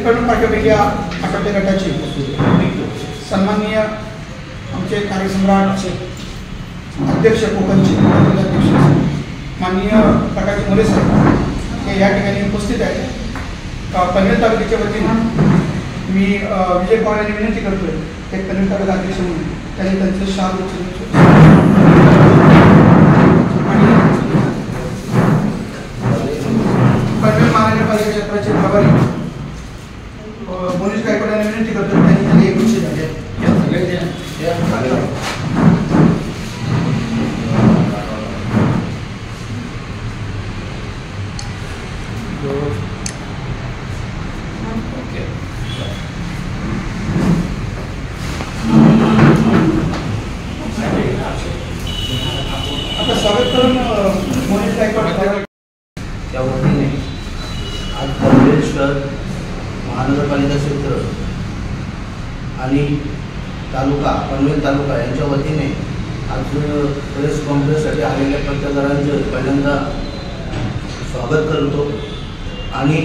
Republican party of India Athawale गटाचे सन्माननीय आमचे कार्यसम्राट अध्यक्ष कोकणचे अध्यक्ष माननीय प्रकाश मोरे साहेब हे या ठिकाणी उपस्थित आहेत। पनवेल तालुक्याच्या वतीने मी विजय पवार यांनी विनंती करतोय ते पनवेल तालुका अध्यक्ष म्हणून त्यांनी त्यांचं शाल पनवेल महानगरपालिका क्षेत्राचे प्रभारी मोनिश गायकवाड यांनी विनंती करतो त्यांनी एक विषय झाले आता स्वागत करून मोनिश गायकवाड त्या वतीने आज पनवेल शहर महानगरपालिका क्षेत्र आणि पनवेल तालुका यांच्या वतीने आज प्रेस कॉन्फरन्ससाठी आलेल्या पत्रकारांचं पहिल्यांदा स्वागत करतो आणि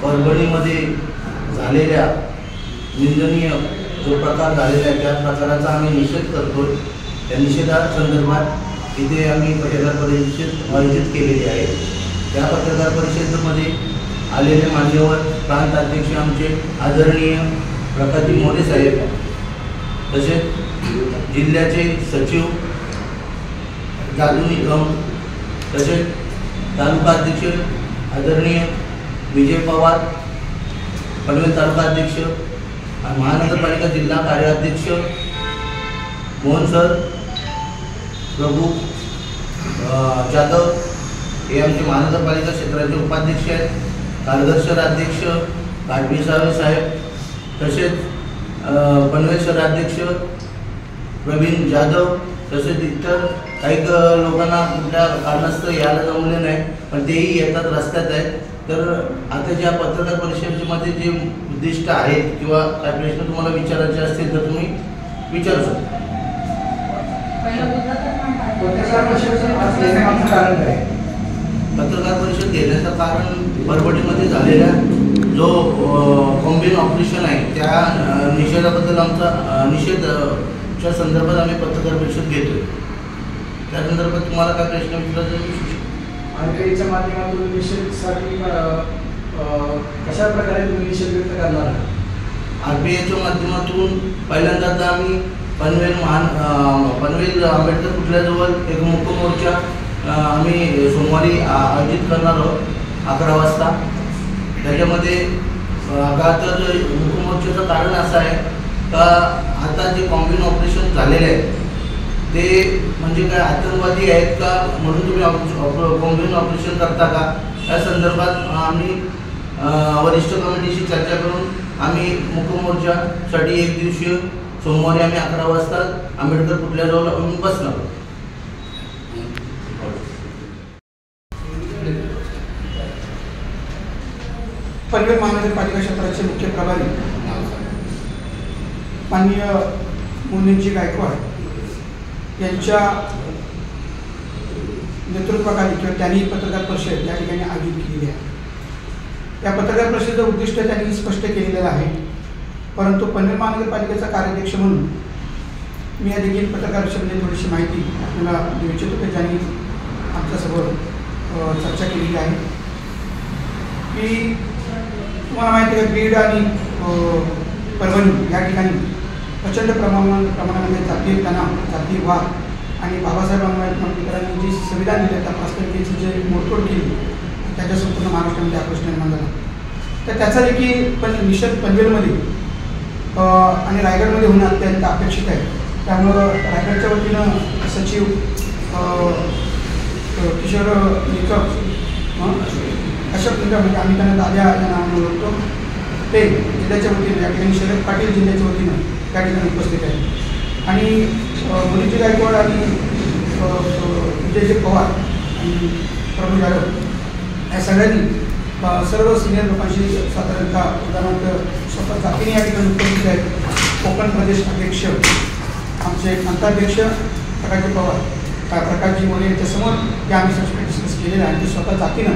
परभणीमध्ये झालेल्या निंदनीय जो प्रकार झालेला आहे त्या प्रकाराचा आम्ही निषेध करतो। त्या निषेधासंदर्भात इथे आम्ही पत्रकार परिषद आयोजित केलेली आहे। त्या पत्रकार परिषदेमध्ये आलेले मान्यवर प्रांत अध्यक्ष आमचे आदरणीय प्रकाश मोरे साहेब, तसेच जिल्ह्याचे सचिव जादू निकम, तसेच तालुका अध्यक्ष आदरणीय विजय पवार, पनवेल तालुका अध्यक्ष महानगरपालिका जिल्हा कार्याध्यक्ष मोहन सर, प्रभू जाधव हे आमचे महानगरपालिका क्षेत्राचे उपाध्यक्ष आहेत, कार्यदर्शक अध्यक्ष काटवी साहेब, तसेच पनवेल शहराध्यक्ष प्रवीण जाधव, तसेच इतर काही लोकांना कुठल्या कारणास्तव यायला जमले नाही पण तेही येतात, रस्त्यात आहेत। तर आता ज्या पत्रकार परिषदेमध्ये जे उद्दिष्ट आहेत किंवा काय प्रश्न तुम्हाला विचारायचे असतील तर तुम्ही विचारू शकता। पत्रकार परिषद घेण्याचं कारण परभणीमध्ये झालेल्या जो कॉम्बिन ऑपरेशन आहे त्या निषेधाबद्दल आमचा निषेधच्या संदर्भात आम्ही पत्रकार परिषद घेतोय। त्या संदर्भात तुम्हाला काय प्रश्न विचारायचे? आरबीआयच्या माध्यमातून निषेधासाठी कशा प्रकारे तुम्ही निषेध व्यक्त करणार? आरबीआयच्या माध्यमातून पहिल्यांदा आम्ही पनवेल आंबेडकर पुतळ्याजवळ एक मुक मोर्चा आम्ही सोमवारी आयोजित करणार आहोत 11 वाजता। त्याच्यामध्ये तर मुक मोर्चाचं कारण असं आहे का आता जे कॉम्बिन ऑपरेशन झालेले आहे ते म्हणजे काय आतंकवादी आहेत का म्हणून तुम्ही कॉम्बिन ऑपरेशन करता का, या संदर्भात आम्ही वरिष्ठ कमिटीशी चर्चा करून आम्ही मुक मोर्चासाठी एक दिवशीय सोमवारी आम्ही 11 वाजता आंबेडकर पुतळ्याजवळ बसणार। पनवेल महानगरपालिका क्षेत्राचे मुख्य प्रभारी माननीय मोनिशजी गायकवाड यांच्या नेतृत्वाखाली किंवा त्यांनी पत्रकार परिषद या ठिकाणी आयोजित केलेली आहे। या पत्रकार परिषदेचं उद्दिष्ट त्यांनी स्पष्ट केलेलं आहे, परंतु पनवेल महानगरपालिकेचा कार्याध्यक्ष म्हणून मी या देखील पत्रकार परिषदेमध्ये थोडीशी माहिती आपल्याला देऊ इच्छितो की ज्यांनी आमच्यासोबत चर्चा केलेली आहे की तुम्हाला माहिती आहे बीड आणि परभणी या ठिकाणी प्रचंड प्रमाणामध्ये जातीय तणाव, जातीय वाद आणि बाबासाहेब आंबेडकरांनी जी संविधान दिले त्या वास्तविकतेची जे मोडतोड केली त्याच्या संपूर्ण महाराष्ट्रामध्ये आक्रोश निर्माण झाला। तर त्याचा देखील निषेध पनवेलमध्ये आणि रायगडमध्ये होणं अत्यंत अपेक्षित आहे। त्यामुळं रायगडच्या वतीनं सचिव किशोर निकम अशा म्हणजे आम्ही त्यांना दाद्या या नावाने ओळखतो, ते जिल्ह्याच्या वतीनं या ठिकाणी शरद पाटील जिल्ह्याच्या वतीनं त्या ठिकाणी उपस्थित आहे आणि मोनिशजी गायकवाड आणि विजयजी पवार आणि प्रभू जाधव या सगळ्यांनी सर्व सिनियर लोकांशी साधारणतः उदाहरणार्थ स्वतः जातीने या ठिकाणी उपस्थित आहेत। कोकण प्रदेश अध्यक्ष आमचे प्रांताध्यक्ष प्रकाशजी पवार, प्रकाशजी मोरे यांच्यासमोर हे आम्ही सब्जेक्ट डिस्कस केलेलं आहे। ते स्वतः जातीनं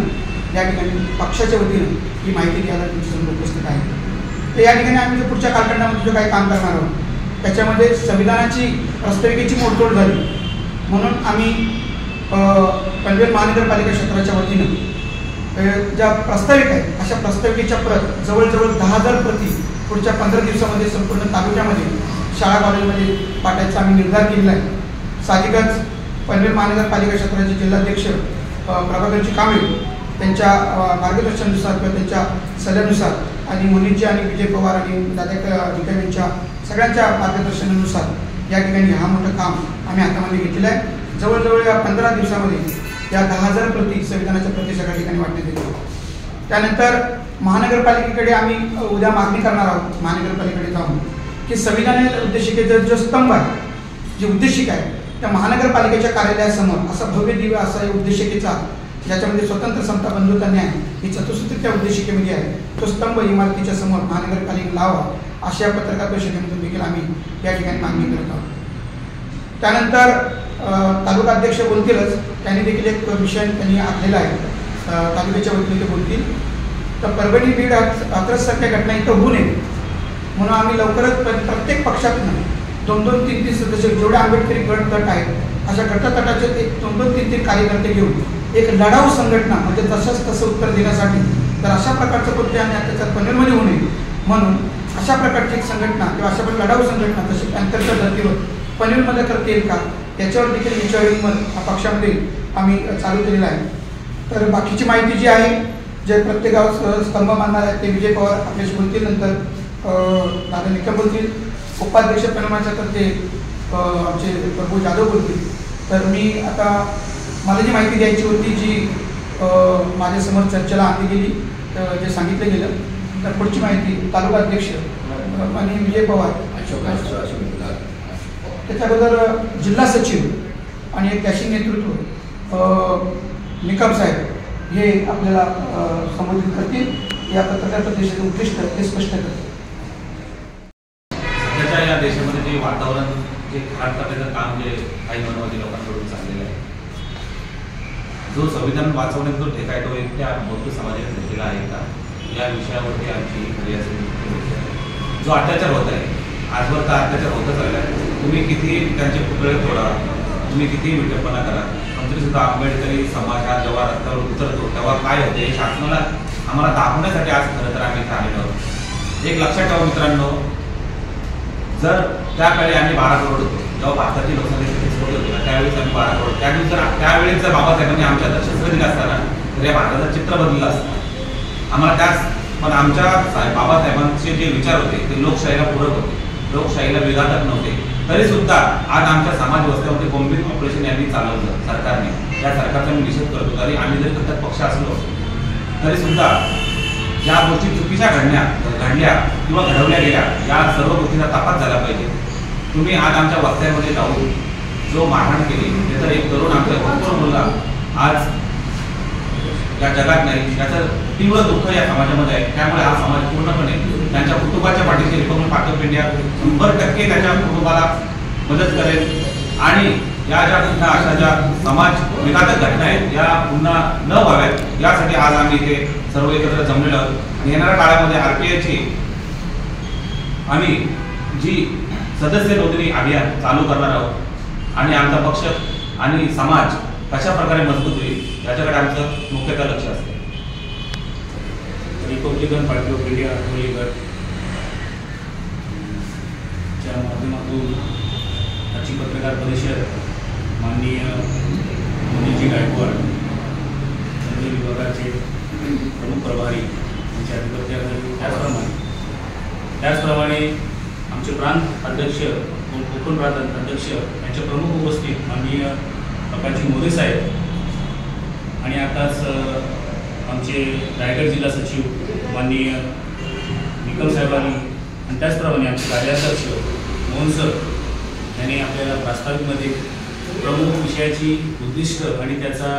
या ठिकाणी पक्षाच्या वतीनं ही माहिती द्यायला तुमच्यासमोर उपस्थित आहे. तर या ठिकाणी आम्ही जो पुढच्या कालखंडामध्ये जो काही काम करणार आहोत त्याच्यामध्ये संविधानाची प्रस्ताविकेची मोडतोड झाली म्हणून आम्ही पनवेल महानगरपालिका क्षेत्राच्या वतीनं ज्या प्रस्ताविका आहेत अशा प्रस्ताविकेच्या प्रत जवळजवळ 10,000 प्रती पुढच्या 15 दिवसामध्ये संपूर्ण तालुक्यामध्ये शाळा कॉलेजमध्ये पाठवायचा आम्ही निर्धार केलेला आहे. साहजिकच पनवेल महानगरपालिका क्षेत्राचे जिल्हाध्यक्ष प्रभाकरजी कांबळे त्यांच्या मार्गदर्शनानुसार किंवा त्यांच्या सल्ल्यानुसार आणि मोनीजी आणि विजय पवार आणि दादा निकम यांच्या सगळ्यांच्या मार्गदर्शनानुसार या ठिकाणी हा मोठं काम आम्ही हातामध्ये घेतलेलं आहे. जवळजवळ या 15 दिवसामध्ये या 10,000 प्रती संविधानाच्या प्रती सगळ्या ठिकाणी वाटण्यात येतो. त्यानंतर महानगरपालिकेकडे आम्ही उद्या मागणी करणार आहोत महानगरपालिकेकडे जाऊन की संविधान उद्देशिकेचा जो स्तंभ आहे जी उद्देशिका आहे त्या महानगरपालिकेच्या कार्यालयासमोर असा भव्य दिव्य असा उद्देशिकेचा ज्याच्यामध्ये स्वतंत्र समता बंधुता न्याय ही चतुसूत्री त्या उद्देशिकेमध्ये आहे तो स्तंभ इमारतीच्या समोर महानगरपालिका लावा अशा पत्रकार परिषदेमधून देखील आम्ही या ठिकाणी मागणी करत आहोत. त्यानंतर तालुका अध्यक्ष बोलतीलच त्यांनी देखील एक विषय त्यांनी आखलेला आहे तालुक्याच्या वतीने ते बोलतील. तर परभणी बीड हाथरससारख्या घटना इथं होऊ नये म्हणून आम्ही लवकरच प्रत्येक पक्षातून 2-2, 3-3 सदस्य जेवढे आंबेडकरी गट आहेत अशा गटतटाचे 2-2, 3-3 कार्यकर्ते घेऊन एक लढाऊ संघटना म्हणजे तसंच तसं उत्तर देण्यासाठी तर अशा प्रकारचं कोणत्या आणि त्याच्यात पनवेलमध्ये होऊ नये म्हणून अशा प्रकारची एक संघटना किंवा अशा प्रकारची लढाऊ संघटना तशी अंतर्गत धर्तीवर पनवेलमध्ये करता येईल का त्याच्यावर देखील विचार पक्षामध्ये आम्ही चालू केलेला आहे. तर बाकीची माहिती जी आहे जे प्रत्येक गावात स्तंभ मानणार आहेत ते विजय पवार आपल्याशी बोलतील. नंतर दादा निकम बोलतील. उपाध्यक्ष पनवेलच्या तर ते आमचे प्रभू जाधव बोलतील. तर मी आता मला जी माहिती द्यायची होती जी माझ्यासमोर चर्चेला आणली गेली जे सांगितलं गेलं तर पुढची माहिती तालुका अध्यक्ष आणि विजय पवार त्याच्याबरोबर जिल्हा सचिव आणि एक त्याशी नेतृत्व निकम साहेब हे आपल्याला संबोधित करतील. या पत्रकार परिषदेचे उद्दिष्ट ते स्पष्ट करतील. सध्याच्या या देशामध्ये जे वातावरण जे खराब करण्याचं काम जे काही मानवादी लोकांकडून चाललेलं आहे जो संविधान वाचवण्याचा जो ठेका आहे तो इतक्या बौद्ध समाजाने घेतलेला आहे का या विषयावरती आमची खरी जो अत्याचार होत आहे आजवर तर अत्याचार होतच राहिला आहे. तुम्ही किती त्यांचे पुतळे तोडा तुम्ही किती विटंबना करा पण तरी सुद्धा आंबेडकरी समाज हा जेव्हा रस्त्यावर उतरतो तेव्हा काय होते हे शासनाला आम्हाला दाखवण्यासाठी आज खरं तर आम्ही इथे आलेलो आहोत. एक लक्षात ठेवा मित्रांनो जर त्याकाळी आम्ही 12 करोड होतो जेव्हा भारताची लोकसंख्या 30 करोड होती त्यावेळेस आम्ही 12 करोड त्यावेळेस जर बाबासाहेबांनी आमच्या दर्शस्त्र दिलं असताना तर या भारताचं चित्र बदललं असतं आम्हाला त्याच. पण आमच्या बाबासाहेबांचे जे विचार होते ते लोकशाहीला पूरक होते लोकशाहीला विघातक नव्हते. तरी सुद्धा आज आमच्या समाज व्यवस्थेमध्ये कोंबीत ऑपरेशन यांनी चालवलं सरकारने या सरकारचा मी निषेध करतो. तरी आम्ही जरी घटक पक्ष असलो तरी सुद्धा ज्या गोष्टी चुकीच्या घडल्या किंवा घडवल्या गेल्या या सर्व गोष्टींचा तपास झाला पाहिजे. तुम्ही आज आमच्या वस्त्यांमध्ये जाऊन जो मारहाण केली त्याचा एक तरुण आमच्या भरपूर मुलगा आज या जगात नाही याचं तीव्र दुःख या समाजामध्ये आहे. त्यामुळे हा समाज पूर्णपणे त्यांच्या कुटुंबाच्या पाठीशी रिपब्लिक पार्टी ऑफ इंडिया 100% त्याच्या कुटुंबाला मदत करेल आणि या ज्या पुन्हा अशा ज्या समाज विघातक घटना आहेत या पुन्हा न व्हाव्यात यासाठी आज आम्ही इथे सर्व एकत्र जमलेलो आहोत. येणाऱ्या काळामध्ये RTIची आम्ही जी सदस्य नोंदणी अभियान चालू करणार आहोत आणि आमचा पक्ष आणि समाज कशा प्रकारे मजबूत होईल याच्याकडे आमचं मुख्यतः लक्ष असते. रिपब्लिकन पार्टी ऑफ इंडिया च्या माध्यमातून आजची पत्रकार परिषद माननीय मोनीजी गायकवाड पनवेल विभागाचे प्रमुख प्रभारी यांच्या अधिपत्याखाली त्याचप्रमाणे आमचे प्रांत अध्यक्ष कोकण प्रांत अध्यक्ष यांचे प्रमुख उपस्थित माननीय प्रकाशजी मोरे साहेब आणि आताच आमचे रायगड जिल्हा सचिव माननीय निकम साहेबांनी आणि त्याचप्रमाणे आमचे कार्याध्यक्ष मोहन सर यांनी आपल्याला प्रास्ताविकमध्ये प्रमुख विषयाची उद्दिष्ट आणि त्याचा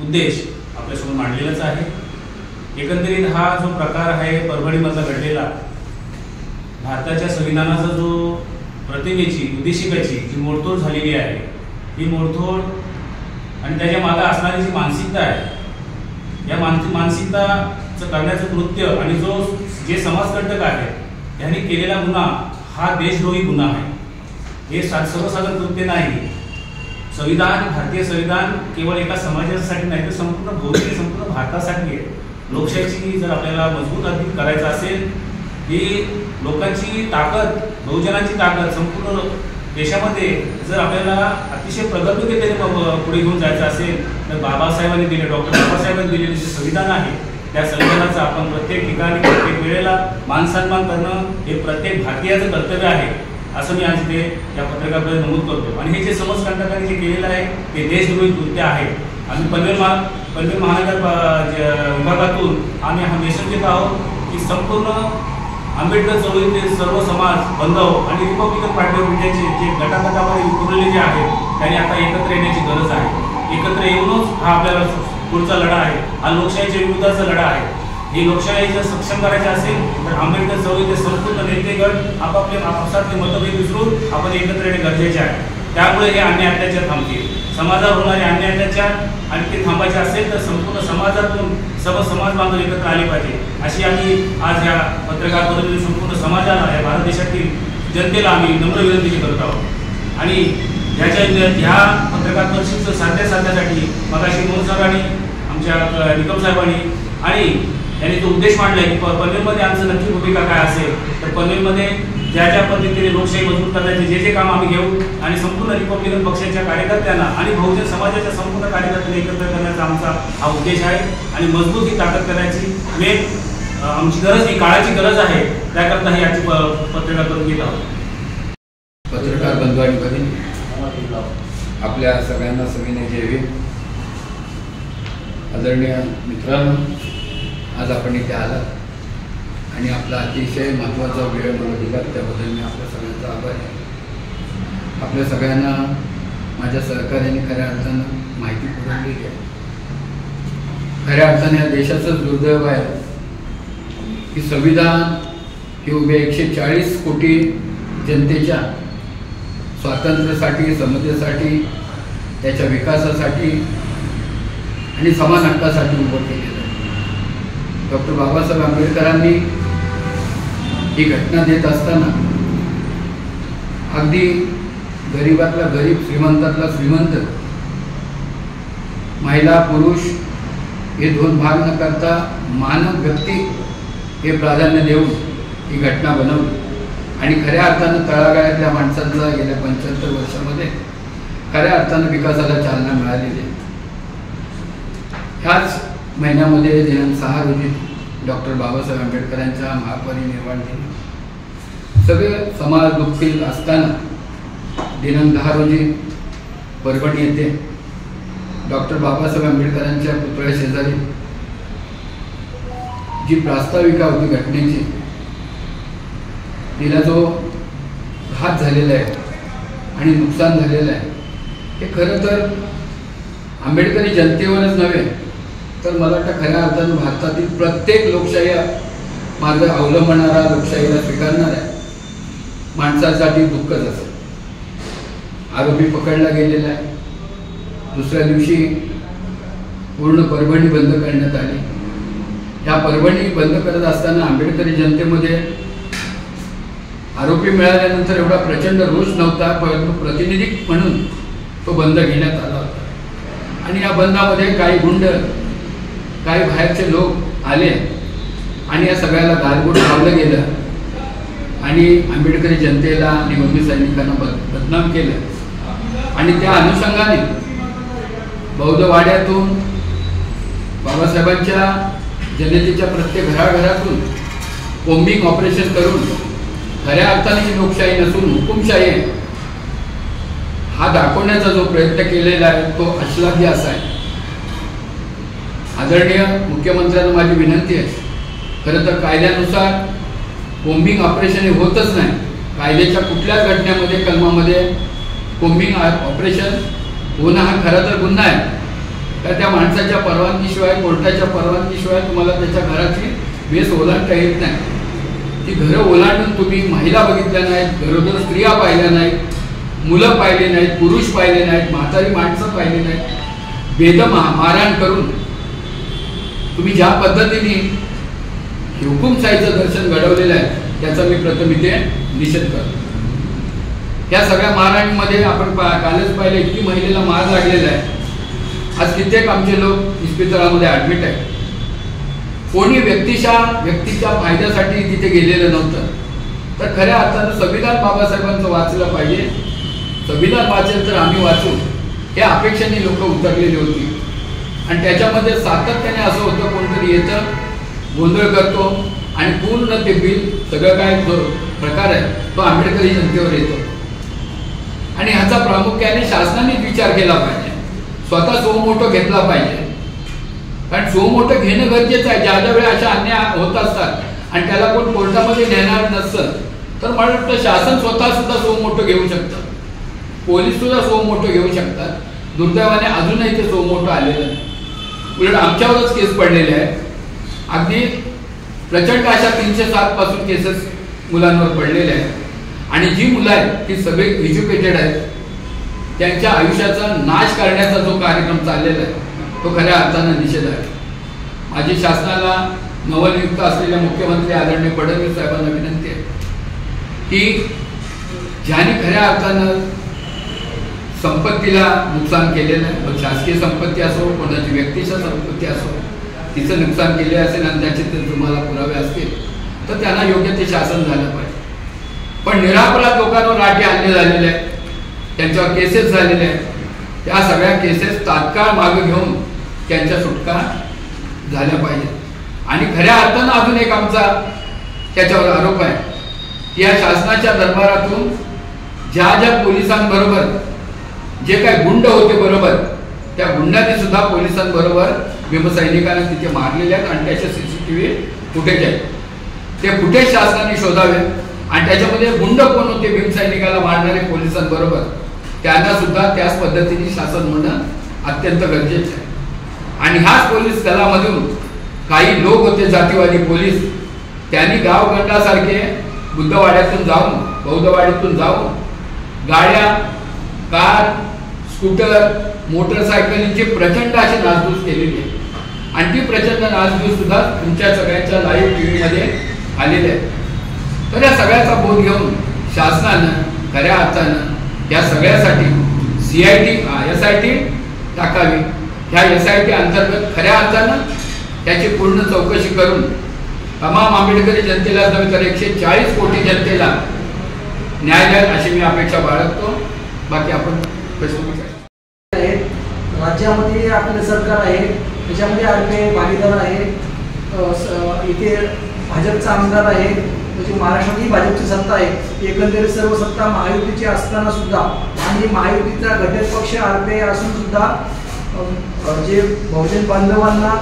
उद्देश आपल्यासमोर मांडलेलाच आहे. एकंदरीत हा जो प्रकार आहे परभणीमधला घडलेला भारताच्या संविधानाचा जो प्रतिमेची उद्देशिकाची जी मोडतोड झालेली आहे ही मोडतोड आणि त्याच्या मागे असणारी जी मानसिकता आहे या मानसिकताचं करण्याचं कृत्य आणि जे समाजकंटक आहे त्यांनी केलेला गुन्हा हा देशद्रोही गुन्हा आहे. हे सर्वसाधारण कृत्य नाही. संविधान, भारतीय संविधान केवळ एका समाजासाठी नाही तर संपूर्ण भौतिक संपूर्ण भारतासाठी आहे. लोकशाहीची जर आपल्याला मजबूत अधिक करायचं असेल, ही लोकांची ताकद, बहुजनांची ताकद संपूर्ण देशामध्ये जर आपल्याला अतिशय प्रगल्भतेने पुढे घेऊन जायचं असेल तर बाबासाहेबांनी दिले, डॉक्टर बाबासाहेबांनी दिलेले जे संविधान आहे त्या संविधानाचं आपण प्रत्येक ठिकाणी प्रत्येक वेळेला मानसन्मान करणं हे प्रत्येक भारतीयाचं कर्तव्य आहे असं मी आज इथे या पत्रकाद्वारे नमूद करतो. आणि हे जे समाजकंटकांनी जे केलेलं आहे ते देशद्रोही कृत्य आहे. आम्ही पनवेल महानगर विभागातून आम्ही हा मेसेज देत आहोत की संपूर्ण आंबेडकर चळवळीतील सर्व समाज बांधव आणि रिपब्लिकन पार्टी ऑफ इंडियाचे जे गटागटामध्ये विखुरलेले जे आहेत त्यांनी आता एकत्र येण्याची गरज आहे. एकत्र येऊनच हा आपल्याला पुढचा लढा आहे, हा लोकशाहीच्या विरोधाचा लढा आहे. ही लोकशाही जर सक्षम करायची असेल तर आंबेडकर चळवळीचे संपूर्ण नेतेगट आपापसातले मतभेद विसरून आपण एकत्र येणे गरजेचे आहे. त्यामुळे हे अन्याय अत्याचार थांबतील. समाजावर होणारे अन्याय अत्याचार आणि ते थांबायचे असेल तर संपूर्ण समाजातून सर्व समाज बांधव एकत्र आले पाहिजे अशी आम्ही आज या पत्रकार परिषदेत संपूर्ण समाजाला, या भारत देशातील जनतेला आम्ही नम्र विनंती करत आहोत. आणि ह्या पत्रकार परिषदेचं साधण्यासाठी मगाशी मोहन साहेबांनी, आमच्या निकम साहेबांनी आणि यांनी तो उद्देश मांडला की पनवेलमध्ये आमचं नक्की भूमिका काय असेल तर पनवेलमध्ये ज्या पद्धतीने लोकशाही मजबूत करण्याचे जे काम आम्ही घेऊ आणि संपूर्ण रिपब्लिकन पक्षाच्या कार्यकर्त्यांना आणि बहुजन समाजाच्या संपूर्ण कार्यकर्त्यांना एकत्र करण्याचा आमचा हा उद्देश आहे. आणि मजबूत ही ताकद करण्याची आमची गरज, ही काळाची गरज आहे. त्याकरता ही आजची पत्रकार करून घेत आहोत. पत्रकार बंधू आणि भगिनी, आपल्या सगळ्यांना सविनय जय. आदरणीय मित्रांनो, आज आपण इथे आलात आणि आपला अतिशय महत्त्वाचा वेळ मला दिला त्याबद्दल मी आपल्या सगळ्यांचा आभार आहे. आपल्या सगळ्यांना माझ्या सहकार्याने खऱ्या अर्थानं माहिती पुरवलेली आहे. खऱ्या अर्थाने या देशाचंच दुर्दैव आहे की संविधान हे उभे 140 कोटी जनतेच्या स्वातंत्र्यासाठी, समतेसाठी, त्याच्या विकासासाठी आणि समान हक्कासाठी उभं केलेलं आहे. डॉक्टर बाबासाहेब आंबेडकरांनी ही घटना देत असताना अगदी गरीबातला गरीब, श्रीमंतातला श्रीमंत, महिला पुरुष हे दोन भाग न करता मानव व्यक्ती हे प्राधान्य देऊन ही घटना बनवली. आणि खऱ्या अर्थानं तळागाळातल्या माणसांचा गेल्या 75 वर्षामध्ये खऱ्या अर्थानं विकासाला चालना मिळालेली आहे. ह्याच महिन्यामध्ये दिनांक 6 रोजी डॉक्टर बाबासाहेब आंबेडकरांच्या महापरिनिर्वाण दिनी सगळे समाज दुःखी असताना दिनांक 10 रोजी परभणी येथे डॉक्टर बाबासाहेब आंबेडकरांच्या पुतळ्या शेजारी जी प्रास्ताविका होती घटनेची, तिला जो घात झालेला आहे आणि नुकसान झालेलं आहे हे खरं तर आंबेडकरी जनतेवरच नव्हे तर मला वाटतं खऱ्या अर्थानं भारतातील प्रत्येक लोकशाही मार्ग अवलंबणारा, लोकशाहीला स्वीकारणाऱ्या माणसासाठी दुःखच असेल. आरोपी पकडला गेलेला आहे. दुसऱ्या दिवशी पूर्ण परभणी बंद करण्यात आली. या परभणी बंद करत असताना आंबेडकरी जनतेमध्ये आरोपी मिळाल्यानंतर एवढा प्रचंड रोष नव्हता, परंतु प्रतिनिधी म्हणून तो बंद घेण्यात आला होता. आणि या बंदामध्ये काही गुंड, काही बाहेरचे लोक आले आणि या सगळ्याला गालबोट लावलं गेलं आणि आंबेडकरी जनतेला आणि बंदी सैनिकांना बदनाम केलं. आणि त्या अनुषंगाने बौद्ध वाड्यातून बाबासाहेबांच्या जनतेच्या प्रत्येक घराघरातून कोम्बिंग ऑपरेशन करून खऱ्या अर्थाने ही लोकशाही नसून हुकुमशाही आहे हा दाखवण्याचा जो प्रयत्न केलेला आहे तो अश्लाघ्य असा आहे. आदरणीय मुख्यमंत्र्यांना माझी विनंती आहे, खरं तर कायद्यानुसार कोम्बिंग ऑपरेशन हे होतच नाही. कायद्याच्या कुठल्याच घटनेमध्ये, कलमामध्ये कोम्बिंग ऑपरेशन होणं हा खरा तर गुन्हा आहे. तर त्या माणसाच्या परवानगीशिवाय, कोर्टाच्या परवानगीशिवाय तुम्हाला त्याच्या घराची वेस ओलांडता येत नाही. ती घरं ओलांडून तुम्ही महिला बघितल्या नाहीत, गरोदर स्त्रिया पाहिल्या नाहीत, मुलं पाहिले नाहीत, पुरुष पाहिले नाहीत, म्हातारी माणसं पाहिले नाहीत, बेदम मारहाण करून तुम्ही ज्या पद्धतीने हुकुमशाहीचं दर्शन घडवलेलं आहे त्याचा मी प्रथम इथे निषेध करतो. या सगळ्या मारहाणीमध्ये आपण कालच पाहिलं इतकी महिलेला मार लागलेला आहे. आज कित्येक आमचे लोक इस्पितळामध्ये ॲडमिट आहेत. कोणी व्यक्तीच्या फायद्यासाठी तिथे गेलेलं नव्हतं. तर खऱ्या अर्थानं संविधान बाबासाहेबांचं वाचलं पाहिजे. संविधान वाचेल तर आम्ही वाचू या अपेक्षेने लोक उतरलेली होती. आणि त्याच्यामध्ये सातत्याने असं होतं, कोणतरी येतं, गोंधळ करतो आणि पूर्ण ते बिल सगळं काय जो प्रकार आहे तो आंबेडकरी जनतेवर येतो. आणि ह्याचा प्रामुख्याने शासनाने विचार केला पाहिजे. स्वतः सोमोटो घेतला पाहिजे. कारण सोमोटो घेणं गरजेचं आहे. ज्या वेळी अशा अन्याय होत असतात आणि त्याला कोण कोर्टामध्ये नेणार नसतं तर मला वाटतं शासन स्वतः सुद्धा सोमोटो घेऊ शकतं. पोलीस सुद्धा सोमोटो घेऊ शकतात. दुर्दैवाने अजूनही ते सोमोटो आलेलं नाही. उलट आमच्यावरच केस पडलेले आहे. अगदी प्रचंड अशा 307 पासून केसेस मुलांवर पडलेले आहेत. आणि जी मुलं आहेत ती सगळी एज्युकेटेड आहेत. त्यांच्या आयुष्याचा नाश करण्याचा जो कार्यक्रम चाललेला आहे तो खऱ्या अर्थानं निषेध आहे. माझी शासनाला नवनियुक्त असलेल्या मुख्यमंत्री आदरणीय फडणवीस साहेबांना विनंती आहे की ज्याने खऱ्या अर्थानं संपत्तीला नुकसान केलेलं आहे, मग शासकीय संपत्ती असो, कोणाची व्यक्तीच्या संपत्ती असो, तिचं नुकसान केले असेल आणि त्याचे ते तुम्हाला पुरावे असतील तर त्यांना योग्य ते शासन झालं पाहिजे. पण निरापराध लोकांवर लाठी हल्ले झालेले आहेत, त्यांच्यावर केसेस झालेले आहेत. त्या सगळ्या केसेस तात्काळ मागे घेऊन त्यांच्या सुटका झाल्या पाहिजेत. आणि खऱ्या अर्थानं अजून एक आमचा त्याच्यावर आरोप आहे की या शासनाच्या दरबारातून ज्या पोलिसांबरोबर जे काही गुंड होते बरोबर त्या गुंडांनी सुद्धा पोलिसांबरोबर भीमसैनिकांना तिथे मारलेले आहेत आणि त्याचे CCTV फुटेज आहेत. ते फुटेज शासनाने शोधावे आणि त्याच्यामध्ये गुंड कोण होते भीमसैनिकाला मारणारे पोलिसांबरोबर त्यांना सुद्धा त्याच पद्धतीने शासन म्हणणं अत्यंत गरजेचं आहे. आणि ह्याच पोलीस दलामधून काही लोक होते जातीवादी पोलीस, त्यांनी गावगंडासारखे बुद्धवाड्यातून जाऊन बौद्धवाडीतून जाऊन गाड्या, कार, स्कूटर, मोटरसायकलींची प्रचंड अशी नासधूस केलेली आहे. आणि ती प्रचंड नासधूस सुद्धा तुमच्या सगळ्यांच्या लाईव्ह TV मध्ये आलेली आहे. तर या सगळ्याचा बोध घेऊन शासनानं खऱ्या अर्थानं या सगळ्यासाठी SIT टाकावी. ह्या SIT अंतर्गत खऱ्या अर्थानं त्याची पूर्ण चौकशी करून तमाम आंबेडकरी जनतेला नव्हे तर 140 कोटी जनतेला न्याय द्याल अशी मी अपेक्षा बाळगतो. बाकी आपण राज्यामध्ये आपलं सरकार आहे, त्याच्यामध्ये RPI भागीदार आहे, इथे भाजपचा आमदार आहे, म्हणजे महाराष्ट्रातही भाजपची सत्ता आहे. एकंदरीत सर्व सत्ता महायुतीची असताना सुद्धा आणि महायुतीचा घटक पक्ष RPI असून सुद्धा जे बहुजन बांधवांना,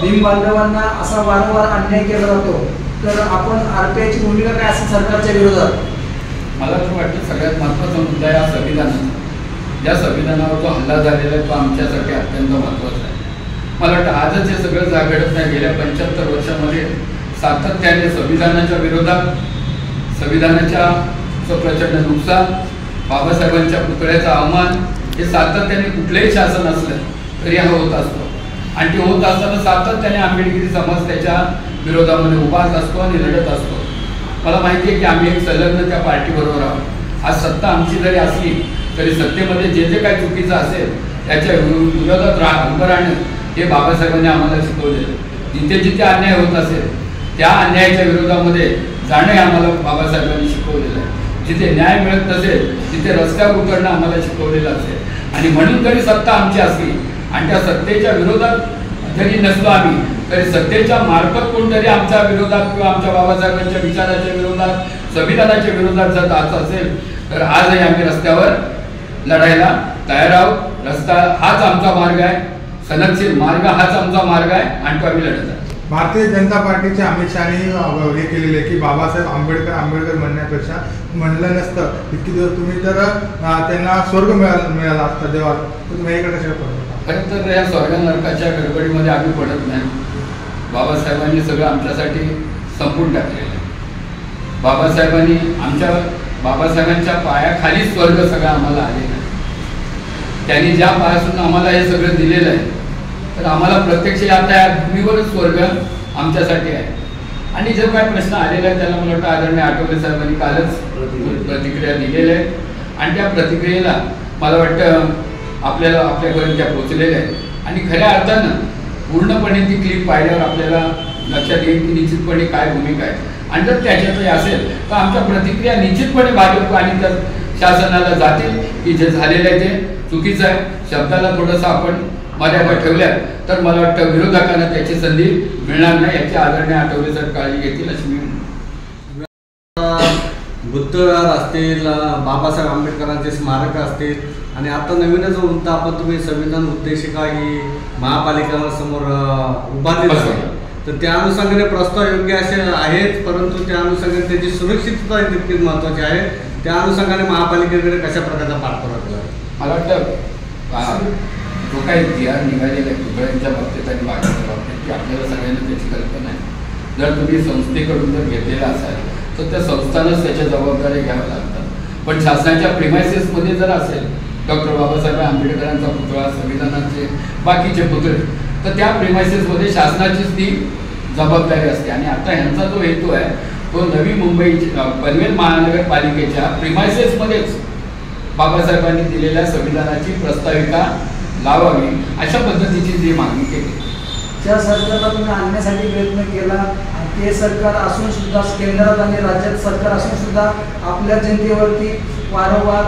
भीम बांधवांना असा वारंवार अन्याय केला जातो. तर आपण RPIची भूमिका काय असेल सरकारच्या विरोधात? मला तर वाटतं सगळ्यात महत्त्वाचा मुद्दा या संविधानाचा. ज्या संविधानावर जो हल्ला झालेला आहे तो आमच्यासाठी अत्यंत महत्त्वाचा आहे. मला वाटतं आजच हे सगळं घडत नाही. गेल्या 75 वर्षामध्ये सातत्याने संविधानाच्या विरोधात, संविधानाच्या प्रचंड नुकसान, बाबासाहेबांच्या पुतळ्याचा अवमान हे सातत्याने कुठलेही शासन असलं तरी हा होत असतो. आणि ते होत असताना सातत्याने आंबेडकरी समाज त्याच्या विरोधामध्ये उभाच असतो आणि लढत असतो. मला माहिती आहे की आम्ही एक संलग्न त्या पार्टीबरोबर आहोत. आज सत्ता आमची जरी असली तरी सत्तेमध्ये जे जे काही चुकीचं असेल त्याच्या विरोधात उभं राहणं हे बाबासाहेबांनी आम्हाला शिकवलेलं. जिथे जिथे अन्याय होत असेल त्या अन्यायाच्या विरोधामध्ये जाणं हे आम्हाला बाबासाहेबांनी शिकवलेलं आहे. जिथे न्याय मिळत नसेल तिथे रस्त्यावर उतरणं आम्हाला शिकवलेलं असेल. आणि म्हणून जरी सत्ता आमची असली आणि त्या सत्तेच्या विरोधात जरी नसलो आम्ही तरी सत्तेच्या मार्फत कोणतरी आमच्या विरोधात किंवा आमच्या बाबासाहेबांच्या विचाराच्या विरोधात, संविधानाच्या विरोधात जर जात असेल तर आजही आम्ही रस्त्यावर लढायला तयार आहोत. रस्ता हाच आमचा मार्ग आहे, सनदशील मार्ग हाच आमचा मार्ग आहे आणि तो आम्ही लढत आहे. भारतीय जनता पार्टीचे अमित शहाने हे केलेले आहे की बाबासाहेब आंबेडकर म्हणण्यापेक्षा म्हणलं नसतं इतकी दिवस तुम्ही तर त्यांना स्वर्ग मिळाला असता देवात, तुम्ही हे कशा पडता? खरं तर या स्वर्ग नरकाच्या गडबडीमध्ये आम्ही पडत नाही. बाबासाहेबांनी सगळं आमच्यासाठी संपून टाकलेलं आहे. बाबासाहेबांच्या पायाखाली स्वर्ग सगळं आम्हाला आलेलं आहे. त्यांनी ज्या पायापासून आम्हाला हे सगळं दिलेलं आहे त्या पायाखाली आम्ही स्वर्ग भोगलेलं आहे. आणि म्हणून खरी सत्ता आमची असली आणि त्या सत्तेच्या विरोधात जरी नसलो आम्ही तरी सत्तेच्या मार्फत कोणतरी आमच्या विरोधात जर जात असेल तर आजही आम्ही रस्त्यावर लढायला तयार आहोत. तर आम्हाला प्रत्यक्ष आता या भूमीवरच स्वर्ग आमच्यासाठी आहे. आणि जो काय प्रश्न आलेला आहे त्याला मला वाटतं आदरणीय आठवले साहेबांनी कालच प्रतिक्रिया दिलेल्या आहेत आणि त्या प्रतिक्रियेला मला वाटतं आपल्यापर्यंत त्या पोचलेल्या आहेत आणि खऱ्या अर्थानं पूर्णपणे ती क्लिप पाहिल्यावर आपल्याला लक्षात येईल की निश्चितपणे काय भूमिका आहे. आणि जर त्याच्यातही असेल तर आमच्या प्रतिक्रिया निश्चितपणे भाजप आणि तर शासनाला जातील की जे झालेलं आहे ते चुकीचं आहे. शब्दाला थोडंसं आपण मर्यादा ठेवल्या तर मला वाटतं विरोधकांना त्याची संधी मिळणार नाही याची आदरणीय आठवले सर काळजी घेतील अशी मी बुद्धविहार असतील, बाबासाहेब आंबेडकरांचे स्मारक असतील आणि आता नवीनच वृत्त आपण तुम्ही संविधान उद्देशिका ही महापालिकेसमोर उभारली आहे तर त्या अनुषंगाने प्रस्ताव योग्य असे आहेत, परंतु त्या अनुषंगाने त्याची सुरक्षितता तितकीच महत्त्वाची आहे. त्या अनुषंगाने महापालिकेकडे कशा प्रकारचा पाठपुरावा केला? मला वाटतं जो काही बिहार निघालेला आहे पुतळ्यांच्या बाबतीत आणि बाकीच्या बाबतीत की आपल्याला सगळ्यांना त्याची कल्पना आहे. जर तुम्ही संस्थेकडून जर घेतलेला असाल तर त्या संस्थांनाच त्याच्या जबाबदाऱ्या घ्याव्या लागतात. पण शासनाच्या प्रिमायसेसमध्ये जर असेल डॉक्टर बाबासाहेब आंबेडकरांचा पुतळा, संविधानाचे बाकीचे पुतळे, तर त्या प्रिमायसेसमध्ये शासनाचीच ती जबाबदारी असते. आणि आता ह्यांचा जो हेतू आहे तो नवी मुंबईची पनवेल महानगरपालिकेच्या प्रिमायसेसमध्येच बाबासाहेबांनी दिलेल्या संविधानाची प्रस्ताविका लावावी अशा पद्धतीची जी मागणी केली. ज्या सरकारला तुम्ही आणण्यासाठी प्रयत्न केला ते सरकार असून सुद्धा केंद्रात आणि राज्यात सरकार असून सुद्धा आपल्या जनतेवरती वारंवार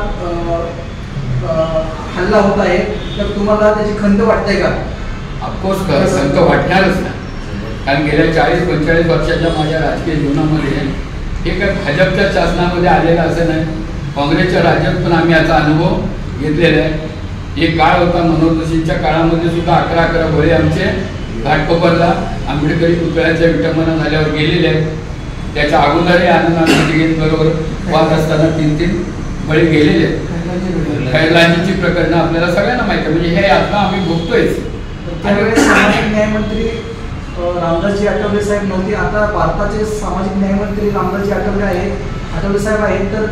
हल्ला होत आहे, तर तुम्हाला त्याची खंत वाटते का? ऑफकोर्स खंत वाटणारच ना, कारण गेल्या 40-45 वर्षाच्या माझ्या राजकीय जीवनामध्ये हे काय भाजपच्या शासनामध्ये आलेलं असं नाही, काँग्रेसच्या राज्यात पण आम्ही याचा अनुभव घेतलेला आहे. एक काळ होता मनोहर जोशींच्या काळामध्ये सुद्धा 11 बळी आमचे घाटकोपरला आंबेडकरी पुतळ्याच्या विटंबना झाल्यावर गेलेले आहेत. त्याच्या अगोदरही आनंद बरोबर वाद असताना 3 बळी गेलेले आहेत. खैरलांची प्रकरणं आपल्याला सगळ्यांना माहिती आहे, म्हणजे हे आता आम्ही भोगतोयच. त्यावेळेस सामाजिक न्यायमंत्री रामदासजी आठवले साहेब नव्हते, आता भारताचे सामाजिक न्यायमंत्री रामदासजी आठवले साहेब आहेत, तर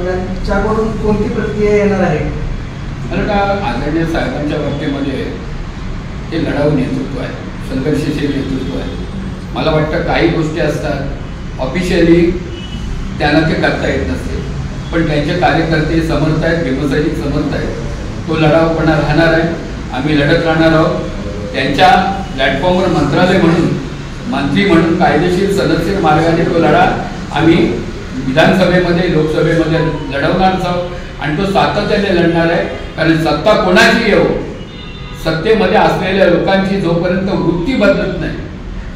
यांच्याकडून कोणती प्रतिक्रिया येणार आहे? कारण का आदरणीय साहेबांच्या बाबतीमध्ये हे लढाऊ नेतृत्व आहे, संघर्षशील नेतृत्व आहे. मला वाटतं काही गोष्टी असतात ऑफिशियली त्यांना ते करता येत नसते, पण त्यांचे कार्यकर्ते समर्थ आहेत, भीमसैनिक समर्थ आहेत. तो लढाऊपणा राहणार आहे, आम्ही लढत राहणार आहोत. त्यांच्या प्लॅटफॉर्मवर मंत्रालय म्हणून, मंत्री म्हणून कायदेशीर सदस्य मार्गाने तो लढा आम्ही विधानसभेमध्ये, लोकसभेमध्ये लढवणारच आहोत आणि तो सातत्याने लढणार आहे. कारण सत्ता कोणाची येऊ, सत्तेमध्ये असलेल्या लोकांची जोपर्यंत वृत्ती बदलत नाही,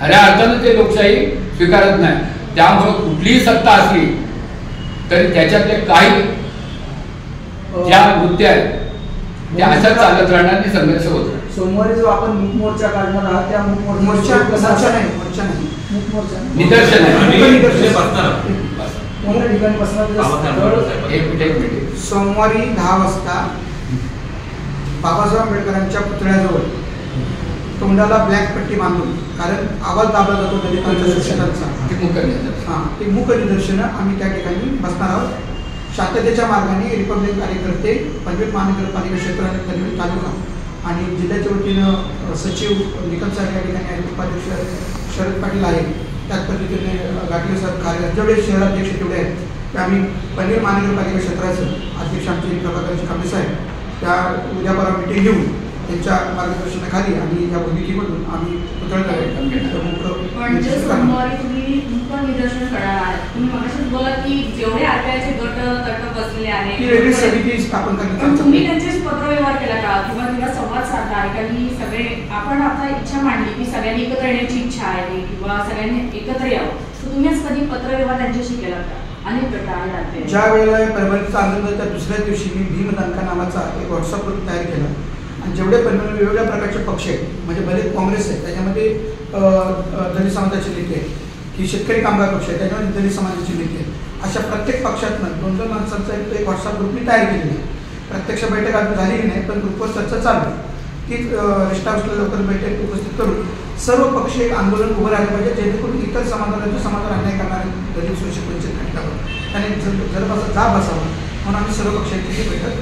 खऱ्या अर्थानं ते लोकशाही स्वीकारत नाही. त्यामुळं कुठलीही सत्ता असली तरी त्याच्यातले काही ज्या वृत्त्या आहेत त्या अशा चालत राहणार आणि संघर्ष होत राहणार. सोमवारी जो आपण मूक मोर्चा काढणार आहात त्या मूक मोर्चा निदर्शन आहे. कोणत्या ठिकाणी बसणार? एक मिनिट. सोमवारी 10 वाजता बाबासाहेब आंबेडकरांच्या पुतळ्याजवळ तोंडाला ब्लॅक पट्टी बांधून, कारण आवाज दाबला जातो दलितांच्या शोषणाचा, ते मूक निदर्शनं आम्ही त्या ठिकाणी बसणार आहोत. शांततेच्या मार्गाने रिपब्लिक कार्यकर्ते, पनवेल महानगरपालिका क्षेत्र आणि पनवेल तालुका आणि जिल्ह्याच्या वतीनं सचिव निकम साहेब या ठिकाणी आहेत, उपाध्यक्ष शरद पाटील आहेत, त्याच पद्धतीने गाठले साहेब कार्य जेवढे शहराध्यक्ष तेवढे आहेत ते आम्ही पनवेल महानगरपालिका क्षेत्राचं अध्यक्ष आमचे प्रभाकरजी कांबळे साहेब त्या उद्या परवा मिटिंग घेऊन त्यांच्या मार्गदर्शनाखाली आणि या भूमिकेमधून आम्ही म्हणजे सोमवारी तुम्ही मुख्य निदर्शन करणार आहात. तुम्ही मगाशीच बोला की जेवढे आरपीआयचे गट बसलेले आहेत समिती स्थापन करण्यात तुम्ही त्यांच्याशी पत्रव्यवहार केला का किंवा तिला संवाद साधला आहे का? की सगळे आपण आता इच्छा मांडली की सगळ्यांनी एकत्र येण्याची इच्छा आहे किंवा सगळ्यांनी एकत्र यावं, तर तुम्ही आज कधी पत्रव्यवहार त्यांच्याशी केला का? अनेक गट आहेत. ज्या वेळेला परभणीचा आंदोलनाच्या दुसऱ्या दिवशी मी भीमदंका नावाचा एक व्हॉट्सअप ग्रुप तयार केला आणि जेवढे पनवेल वेगवेगळ्या प्रकारचे पक्ष आहेत, म्हणजे बरेच काँग्रेस आहे, त्याच्यामध्ये दलित समाजाचे नेते आहेत, की शेतकरी कामगार पक्ष आहे, त्याच्यामध्ये दलित समाजाचे नेते आहेत, अशा प्रत्येक पक्षातनं 2-2 माणसांचा एक व्हॉट्सअप ग्रुप मी तयार केलेला आहे. प्रत्यक्ष बैठक अजून झालेली नाही, पण ग्रुपवर चर्चा चालू आहे. तीच रेस्ट हाऊसला लवकर बैठक उपस्थित करून सर्व पक्ष एक आंदोलन उभं राहिलं पाहिजे, जेणेकरून इतर समाजावर अन्याय करणारे दलित शोषित वंचित घटकावर त्याने जर जाब असावा म्हणून आम्ही सर्व पक्षांची ही बैठक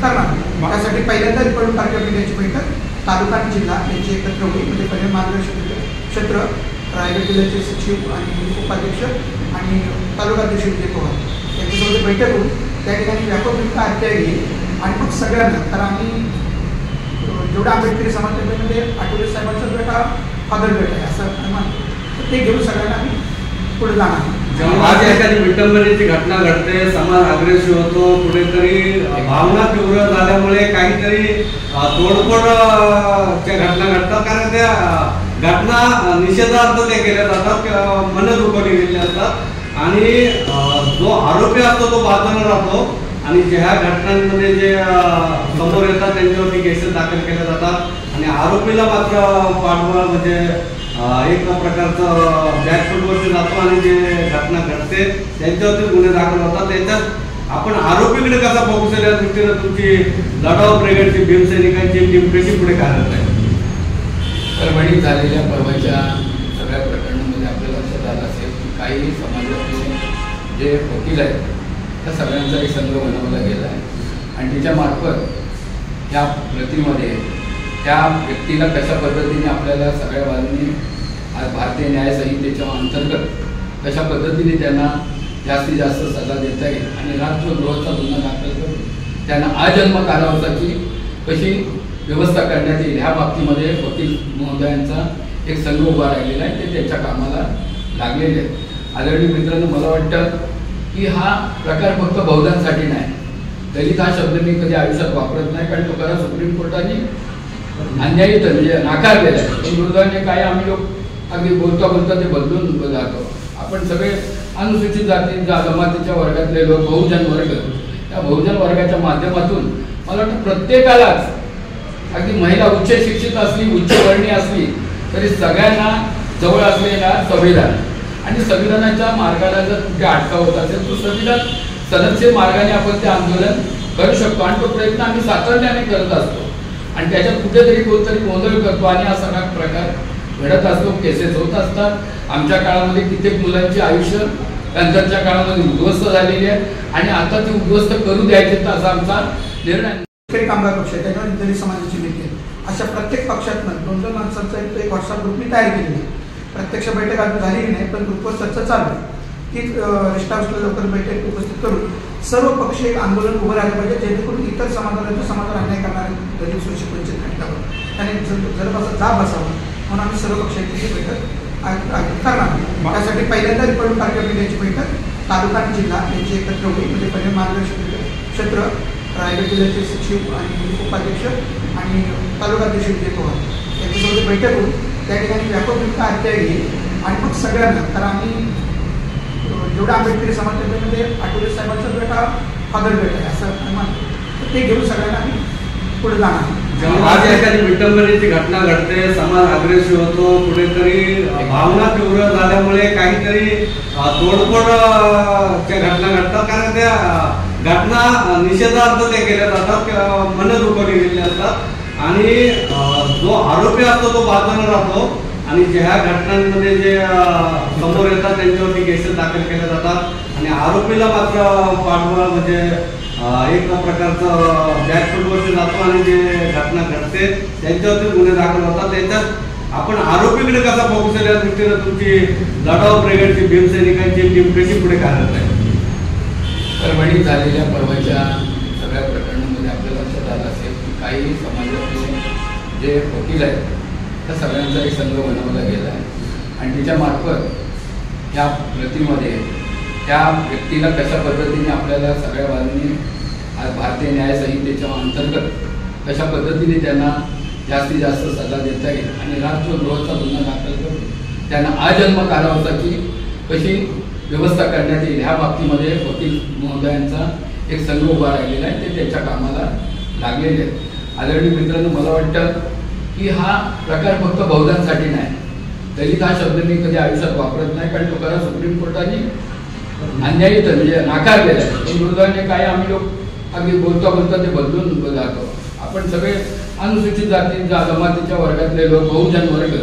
करणार. त्यासाठी पहिल्यांदा रिपब्लिक पार्टी ऑफ इंडियाची बैठक तालुका आणि जिल्हा यांची एकत्र होईल. म्हणजे पहिले मार्गदर्शन क्षेत्र रायगड जिल्ह्याचे सचिव आणि उपाध्यक्ष आणि तालुकाध्यक्ष विजय पवार यांच्यासोबत बैठक होऊन त्या ठिकाणी व्यापक अध्याय घेईल आणि मग सगळ्यांना, कारण आम्ही जेवढा आंबेडकरी समाजामध्ये आठवले साहेबांचा गट हा फादर गट आहे असं आम्ही मानतो. तर ते घेऊन सगळ्यांना आम्ही पुढे जाणार. आज एखादी विटंबनेची घटना घडते, समाज अग्रेसिव्ह होतो, कुठेतरी भावना तीव्र झाल्यामुळे काहीतरी तोडफोडच्या घटना घडतात, कारण त्या घटना निषेधार्थ ते केल्या जातात, मन दुखवली गेली असतात आणि जो आरोपी असतो तो बाजूला राहतो आणि ज्या घटनांमध्ये जे समोर येतात त्यांच्यावरती केसेस दाखल केल्या जातात आणि आरोपीला मात्र पाठवा म्हणजे एक प्रकारचं बॅकफूटवरती जातो आणि जे घटना घडते त्यांच्यावरती गुन्हे दाखल होतात. त्याच्यात आपण आरोपीकडे कसा फोकस आहे या दृष्टीनं तुमची लढाऊ ब्रिगेडची भीमसैनिकांची टीम कशी पुढे कार्यरत आहे? परभणीत झालेल्या परवाच्या सगळ्या प्रकरणामध्ये आपल्या लक्षात आलं असेल की काही समाजातले जे वकील आहेत त्या सगळ्यांचा एक संघ बनवला गेला आहे आणि त्याच्यामार्फत या प्रतीमध्ये त्या व्यक्तीला कशा पद्धतीने आपल्याला सगळ्या बाजूंनी भारतीय न्याय संहितेच्या अंतर्गत कशा पद्धतीने त्यांना जास्तीत जास्त सजा देता येईल आणि राष्ट्रद्रोहाचा गुन्हा दाखल करून त्यांना आजन्म कारावासाची कशी व्यवस्था करण्यात येईल ह्या बाबतीमध्ये वकील महोदयांचा एक संघ उभा राहिलेला आहे. ते त्यांच्या कामाला लागलेले आहेत. आदरणीय मित्रांनो, मला वाटतं की हा प्रकार फक्त बहुधांसाठी नाही. दलित हा शब्द मी कधी आयुष्यात वापरत नाही, कारण तो खरा सुप्रीम कोर्टाने अन्यायित म्हणजे नाकारलेला आहे. पण दुर्दैवाने काय आम्ही लोक अगदी बोलता बोलता ते बदलून जातो. आपण सगळे अनुसूचित जाती जमातीच्या वर्गातले लोक, बहुजन वर्ग, त्या बहुजन वर्गाच्या माध्यमातून मला वाटतं प्रत्येकालाच अगदी महिला उच्च शिक्षित असली, उच्च वर्णीय असली तरी सगळ्यांना जवळ असलेला संविधान आणि संविधानाच्या मार्गाला जर कुठे अटकाव होत असेल तर संविधान सदस्य मार्गाने आपण ते आंदोलन करू शकतो आणि तो प्रयत्न आम्ही सातत्याने करत असतो आणि त्याच्यात कुठेतरी कोणतरी गोंधळ करतो आणि हा सगळा प्रकार घडत असतो, केसेस होत असतात. आमच्या काळामध्ये कित्येक मुलांचे आयुष्य नंतरच्या काळामध्ये उद्ध्वस्त झालेली आहे आणि आता ते उद्ध्वस्त करू द्यायचे तर असा आमचा निर्णय. शेतकरी कामगार पक्ष आहे, त्याच्यावर दलित समाजाची नेते आहे. अशा प्रत्येक पक्षातनं 2-2 माणसांचा एक व्हॉट्सअप ग्रुप मी तयार केलेली आहे. प्रत्यक्ष बैठक अजून झालेली नाही, पण ग्रुपवर चर्चा चालू आहे की रिष्टावसला लवकर बैठक उपस्थित करून सर्व पक्ष एक आंदोलन उभं राहिलं पाहिजे, जेणेकरून इतर समाजावर अन्याय करणारे दलित शोषित वंचित घटकावर त्याने जर असं जाब बसावं म्हणून आम्ही सर्व पक्षांची बैठक आयोजित करणार. त्यासाठी पहिल्यांदा रिपब्लिक पार्टी ऑफ इंडियाची बैठक तालुका आणि जिल्हा यांची एकत्र होईल. म्हणजे पहिले मार्गदर्शन क्षेत्र रायगड जिल्ह्याचे सचिव आणि उपाध्यक्ष आणि तालुकाध्यक्ष विजय पवार यांच्यासोबत बैठक होऊन त्या ठिकाणी व्यापक अध्याय घेईल आणि मग सगळ्यांना, कारण आम्ही जेवढा आंबेडकरी समाजामध्ये आठवले साहेबांचा गट हा फादर गट आहे असं आम्ही मानतो. तर ते घेऊन सगळ्यांना आम्ही पुढे जाणार. आज एखादी विटंबनेची घटना घडते, समाज अग्रेसिव्ह होतो, कुठेतरी भावना तीव्र झाल्यामुळे काहीतरी तोडफोडच्या घटना घडतात, कारण त्या घटना निषेधार्थ ते केल्या जातात, मन दुखवली गेली असतात आणि जो आरोपी असतो तो बाजूला राहतो आणि ज्या घटनांमध्ये जे समोर येतात त्यांच्यावरती केसेस दाखल केल्या जातात आणि आरोपीला मात्र पाठवा म्हणजे एक प्रकारचं बॅकफूटवरती जातो आणि जे घटना घडते त्यांच्यावरती गुन्हे दाखल होतात. त्याच्यात आपण आरोपीकडे कसा फोकस आहे या दृष्टीनं तुमची लढाऊ ब्रिगेडची भीमसैनिकांची टीम कशी पुढे कार्यरत आहे? परभणीत झालेल्या परवाच्या सगळ्या प्रकरणामध्ये आपल्या लक्षात आलं असेल की काही समाजातले जे वकील आहेत त्या सगळ्यांचा एक संघ बनवला गेला आहे आणि त्याच्यामार्फत या प्रतीमध्ये त्या व्यक्तीला कशा पद्धतीने आपल्याला सगळ्या बाजूंनी भारतीय न्याय संहितेच्या अंतर्गत कशा पद्धतीने त्यांना जास्तीत जास्त सजा देता येईल आणि राष्ट्रद्रोहाचा गुन्हा दाखल करून त्यांना आजन्म कारावासाची कशी व्यवस्था करण्यात येईल ह्या बाबतीमध्ये वकील महोदयांचा एक संघ उभा राहिलेला आहे. ते त्यांच्या कामाला लागलेले आहेत. आदरणीय मित्रांनो, मला वाटतं की हा प्रकार फक्त बहुधांसाठी नाही. दलित हा शब्द मी कधी आयुष्यात वापरत नाही, कारण तो खरा सुप्रीम कोर्टाने अन्यायित म्हणजे नाकारलेला आहे. पण दुर्दैवाने काय आम्ही लोक अगदी बोलता बोलता ते बदलून जातो. आपण सगळे अनुसूचित जाती जमातीच्या वर्गातले लोक, बहुजन वर्ग,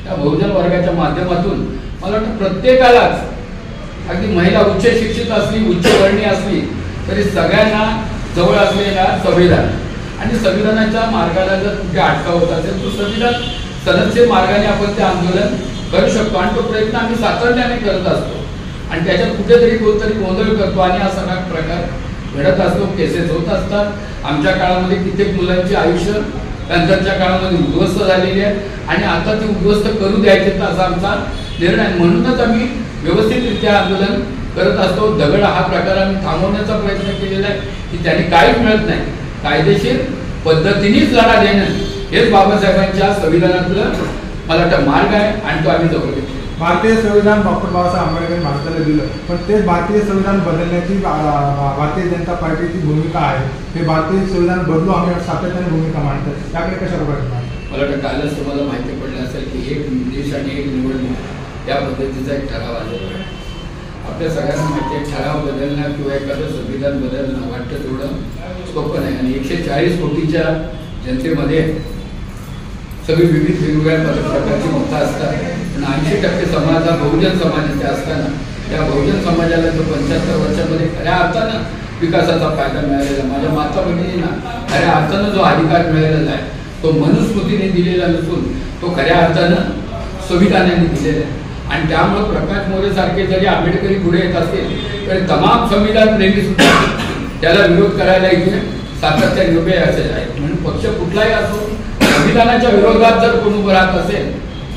त्या बहुजन वर्गाच्या माध्यमातून मला वाटतं प्रत्येकालाच अगदी महिला उच्च शिक्षित असली, उच्च वर्णीय असली तरी सगळ्यांना जवळ असलेला संविधान आणि संविधानाच्या मार्गाला जर कुठे अटकाव होत असेल तर संविधान सनदचे मार्गाने आपण ते आंदोलन करू शकतो आणि तो प्रयत्न आम्ही सातत्याने करत असतो आणि त्याच्यात कुठेतरी कोणतरी गोंधळ करतो आणि हा सगळा प्रकार घडत असतो. केसेस होत असतात. आमच्या काळामध्ये कित्येक मुलांचे आयुष्य नंतरच्या काळामध्ये उद्ध्वस्त झालेली आहे आणि आता ते उद्ध्वस्त करू द्यायचे असा आमचा निर्णय. म्हणूनच आम्ही व्यवस्थितरित्या आंदोलन करत असतो. दगड हा प्रकार आम्ही थांबवण्याचा प्रयत्न केलेला आहे की त्यांनी काहीच मिळत नाही. कायदेशीर पद्धतीनेच लढा देणं हेच बाबासाहेबांच्या संविधानातलं मला वाटतं मार्ग आहे आणि तो आम्ही जवळ घेतो. भारतीय संविधान डॉक्टर बाबासाहेब आंबेडकर भारताला दिलं, पण ते भारतीय संविधान बदलण्याची भारतीय जनता पार्टीची भूमिका आहे. हे भारतीय संविधान बदलू आम्ही सातत्याने भूमिका मांडतात. त्याकडे कशा प्रकारे मला वाटतं कालच तुम्हाला माहिती पडलं असेल की एक देश आणि एक निवडणूक या पद्धतीचा एक ठराव आलेला आहे. आपल्या सगळ्यांना माहिती आहे ठराव बदलणं किंवा एखादं संविधान बदलणं वाटतं तेवढं सोपं नाही आणि 140 कोटीच्या जनतेमध्ये सगळी विविध वेगवेगळ्या प्रकारची मतं असतात. पण 80% समाज हा बहुजन समाजाचे असताना त्या बहुजन समाजाला जो 75 वर्षामध्ये खऱ्या अर्थानं विकासाचा फायदा मिळालेला, माझ्या माता भगिनींना खऱ्या अर्थानं जो अधिकार मिळालेला आहे तो मनुस्मृतीने दिलेला नसून तो खऱ्या अर्थानं संविधानाने दिलेला आहे. आणि त्यामुळे प्रकाश मोरे सारखे जरी आंबेडकरी पुढे येत असतील तरी तमाम संविधान प्रेमी सुद्धा त्याला विरोध करायला इथे सातत्याने उभे असे आहेत. म्हणून पक्ष कुठलाही असो संविधानाच्या विरोधात जर कोण उभं राहत असेल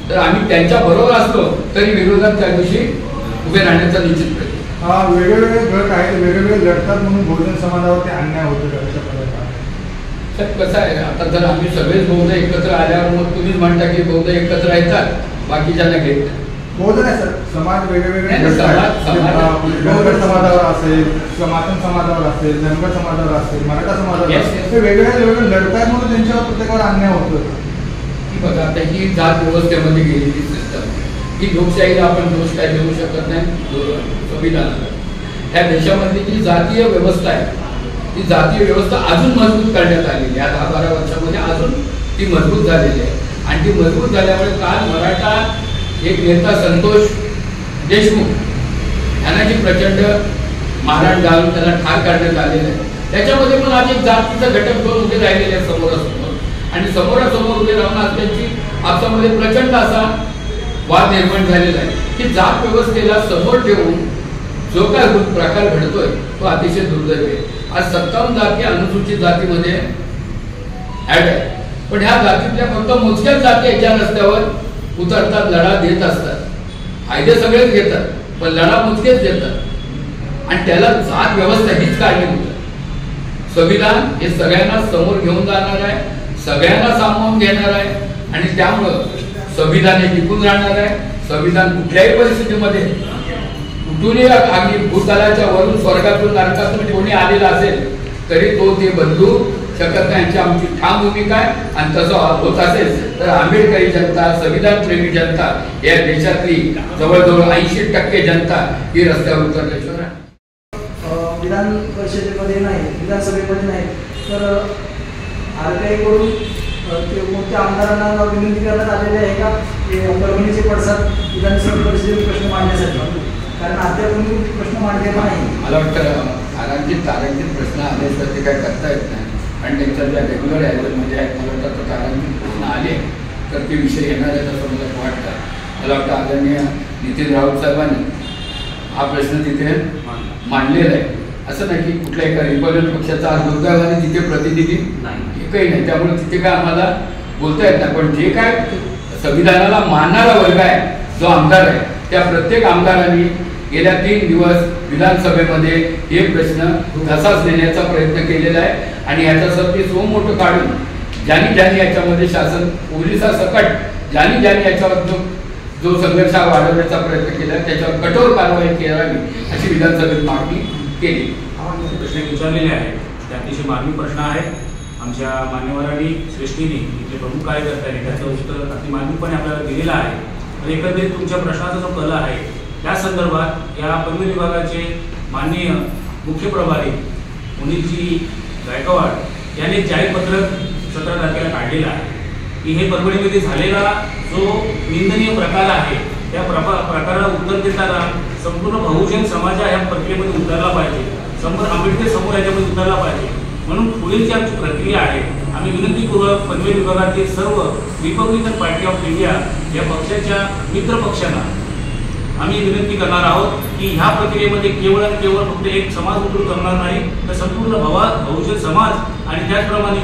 तर आम्ही त्यांच्या बरोबर असलो तरी विरोधात त्या दिवशी उभे राहण्याचा निश्चित प्रयत्न. वेगवेगळे गट आहेत, वेगवेगळे लढतात म्हणून बहुजन समाजावरती अन्याय होतो तर कसं आहे आता जर आम्ही सगळेच बौद्ध एकत्र आल्यावर मग तुम्हीच म्हणता की बौद्ध एकत्र येतात बाकीच्यांना घेत बौद्ध नाही सर, समाज वेगवेगळे धनगर समाजावर असेल किंवा मातंग समाजावर असेल, धनगर समाजावर असेल, मराठा समाजावर असेल, ते वेगवेगळे लढताय म्हणून त्यांच्यावर प्रत्येकावर अन्याय होतो. बघा आता ही जात व्यवस्थेमध्ये गेलेली सिस्टम ही लोकशाहीला आपण दोष काय देऊ शकत नाही संविधानाला. ह्या देशामधली जी जातीय व्यवस्था आहे ती जातीय व्यवस्था अजून मजबूत करण्यात आलेली आहे. 10-12 वर्षामध्ये अजून ती मजबूत झालेली आहे आणि ती मजबूत झाल्यामुळे काल मराठा एक नेता संतोष देशमुख यांना जी प्रचंड मारहाण घालून त्याला ठार करण्यात आलेलं आहे त्याच्यामध्ये पण आज एक जातीचा घटक दोन उभे राहिलेले आहेत समोरासमोर आणि समोरासमोर उभे राहून आज त्यांची आपसामध्ये प्रचंड असा वाद निर्माण झालेला आहे की जात व्यवस्थेला समोर ठेवून जो काय प्रकार घडतोय तो अतिशय दुर्दैवी आहे. आज 57 जाती अनुसूचित जातीमध्ये ऍड आहे पण ह्या जातीतल्या फक्त मोजक्याच जाती याच्या रस्त्यावर उतरतात, लढा देत असतात. फायदे सगळेच घेतात पण लढा मोजकेच देतात आणि त्याला जात व्यवस्था हीच कारणीभूत आहे. संविधान हे सगळ्यांना समोर घेऊन जाणार आहे, सगळ्यांना सामावून घेणार आहे आणि त्यामुळं संविधान हे टिकून राहणार आहे. संविधान कुठल्याही परिस्थितीमध्ये कुठूनही अगदी भूतलाच्या वरून स्वर्गातून नरकातून कोणी आलेला असेल तरी तो ते बदलू शकत नाही. यांची आमची ठाम भूमिका आहे आणि तसं होत असेल तर आंबेडकरी जनता, संविधान प्रेमी जनता या देशातली जवळजवळ 80% जनता ही रस्त्यावर उतरल्याशिवाय विधान परिषदेमध्ये नाही, विधानसभेमध्ये नाही तर RTI कडून कोणत्या आमदारांना विनंती करण्यात आलेली आहे का परभणीचे पडसाद विधानसभा परिषदेत प्रश्न मांडण्यासाठी? कारण अद्याप प्रश्न मांडलेला नाही. मला वाटतं तारांकित प्रश्न आले तर ते काय करता येत नाही आणि त्यांच्या ज्या रेग्युलर ॲजमध्ये आहेत मला वाटतं तारांकित प्रश्न आले तर ते विषय येणार आहेत असं मला वाटतं. मला वाटतं आदरणीय नितीन राऊत साहेबांनी हा प्रश्न तिथे मांडलेला आहे. असं नाही की कुठल्या एका रिपब्लिकन पक्षाचा आज दुर्दैवाने तिथे प्रतिनिधी एकही नाही त्यामुळे तिथे काय आम्हाला बोलता येत नाही. पण जे काय संविधानाला मानणारा वर्ग आहे जो आमदार आहे त्या प्रत्येक आमदारांनी गेल्या 3 दिवस विधानसभेमध्ये हे प्रश्न तसाच देण्याचा प्रयत्न केलेला आहे आणि याच्यासाठी मोठं काढून ज्यांनी याच्यामध्ये शासन पोलिसासकट ज्यांनी याच्यावर जो संघर्ष वाढवण्याचा प्रयत्न केला त्याच्यावर कठोर कारवाई करावी अशी विधानसभेत मागणी केली. प्रश्न विचारलेले आहेत ते अतिशय मानवी प्रश्न आहे. आमच्या मान्यवरांनी श्रेष्ठींनी इथले प्रमुख कार्यकर्त्यांनी त्याचं उत्तर अति मानवीपणे आपल्याला दिलेलं आहे. आणि एकंदरीत तुमच्या प्रश्नाचा जो कल आहे त्या संदर्भात या परभणी विभागाचे माननीय मुख्य प्रभारी मुनीलजी गायकवाड यांनी जाहीर पत्रक 17 तारखेला काढलेलं आहे की हे परभणीमध्ये झालेला जो निंदनीय प्रकार आहे त्या प्रकाराला उत्तर देताना संपूर्ण बहुजन समाज ह्या प्रक्रियेमध्ये उतरला पाहिजे, आंबेडकर समोर याच्यामध्ये उतरला पाहिजे. म्हणून पुढील जी आमची प्रक्रिया आहे, आम्ही विनंतीपूर्वक पनवेल विभागातील सर्व रिपब्लिकन पार्टी ऑफ इंडिया या पक्षाच्या मित्र पक्षांना आम्ही विनंती करणार आहोत की ह्या प्रक्रियेमध्ये केवळ आणि केवळ फक्त एक समाज उतरू करणार नाही, तर संपूर्ण बहुजन समाज आणि त्याचप्रमाणे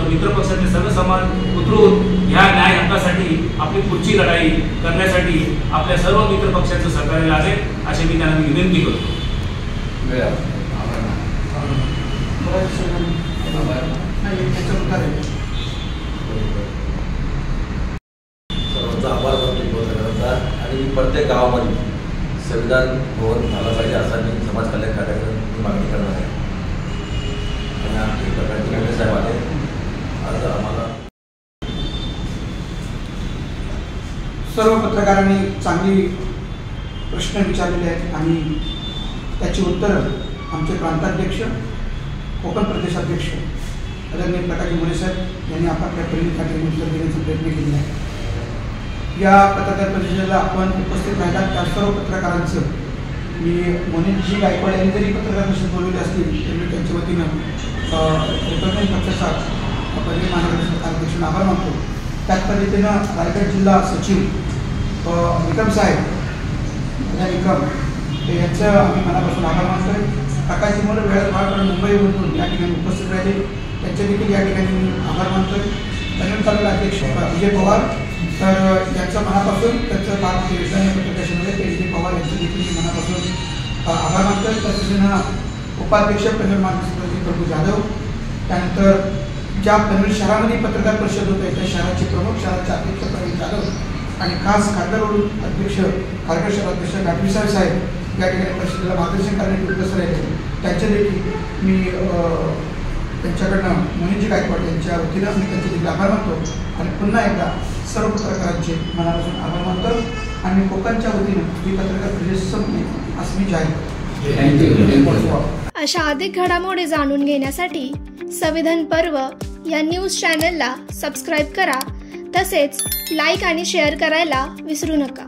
मित्र पक्षाचे सर्व समाज उतरून ह्या न्याय हक्कासाठी आपली पुढची लढाई करण्यासाठी आपल्या सर्व मित्र पक्षांचं सहकार्य लागेल अशी मी त्यांना विनंती करतो. सर्वांचा आभार मानतो आणि प्रत्येक गावामध्ये संविधान भवन झाला पाहिजे असा मी समाज कल्याण कार्याकडे मागणी करणार आहे. आणि आमचे प्रकारचे खंडे साहेब आले आज आम्हाला. सर्व पत्रकारांनी चांगली प्रश्न विचारलेले आहेत आणि त्याची उत्तरं आमचे प्रांताध्यक्ष, कोकण प्रदेशाध्यक्ष आदरणीय प्रकाश मोरे साहेब यांनी आपापल्या परीने उत्तर देण्याचा प्रयत्न केला आहे. या पत्रकार परिषदेला आपण उपस्थित राहिलात त्या सर्व पत्रकारांचं मी मोनितजी गायकवाड यांनी जरी पत्रकार परिषद बोलवली असतील तरी मी त्यांच्या वतीनं रिपब्लिकन पक्षाचा पनवेल महानगर अध्यक्षांना आभार मानतो. त्याच पद्धतीनं रायगड जिल्हा सचिव निकम साहेब निकम यांचं आम्ही मनापासून आभार मानतोय. प्रकाशजी मोरे वेळात भागाकडून मुंबईवरून या ठिकाणी उपस्थित राहिले, त्यांचे देखील या ठिकाणी मी आभार मानतोय. पनवेल तालुका अध्यक्ष विजय पवार तर यांचं मनापासून त्यांचं काम योजना पत्रकाशिमध्ये ते विजय पवार यांचे देखील मी मनापासून आभार मानतोय. त्याच्यानं उपाध्यक्ष पनवेल महानगरपालिका प्रभू जाधव, त्यानंतर ज्या पनवेल शहरामध्ये पत्रकार परिषद होत आहे त्या शहराचे प्रमुख, शहराचे अध्यक्ष प्रवीण जाधव आणि खास खासदारवरून अध्यक्ष खारघर शहराध्यक्ष गाडवी साहेब या ठिकाणी परिषदेला मार्गदर्शन करण्याचे उपस्थित राहिले. त्यांचे देखील मी त्यांच्याकडनं मोनितजी गायकवाड यांच्या वतीनं मी त्यांचे देखील आभार मानतो आणि पुन्हा एकदा सर्व पत्रकारांचे मनापासून आभार मानतो आणि कोकणच्या वतीनं ही पत्रकार परिषद संपली असं मी जाहीर करतो. अशा अधिक घडामोडी जाणून घेण्यासाठी संविधान पर्व या न्यूज चॅनलला सबस्क्राईब करा, तसेच लाईक आणि शेअर करायला विसरू नका.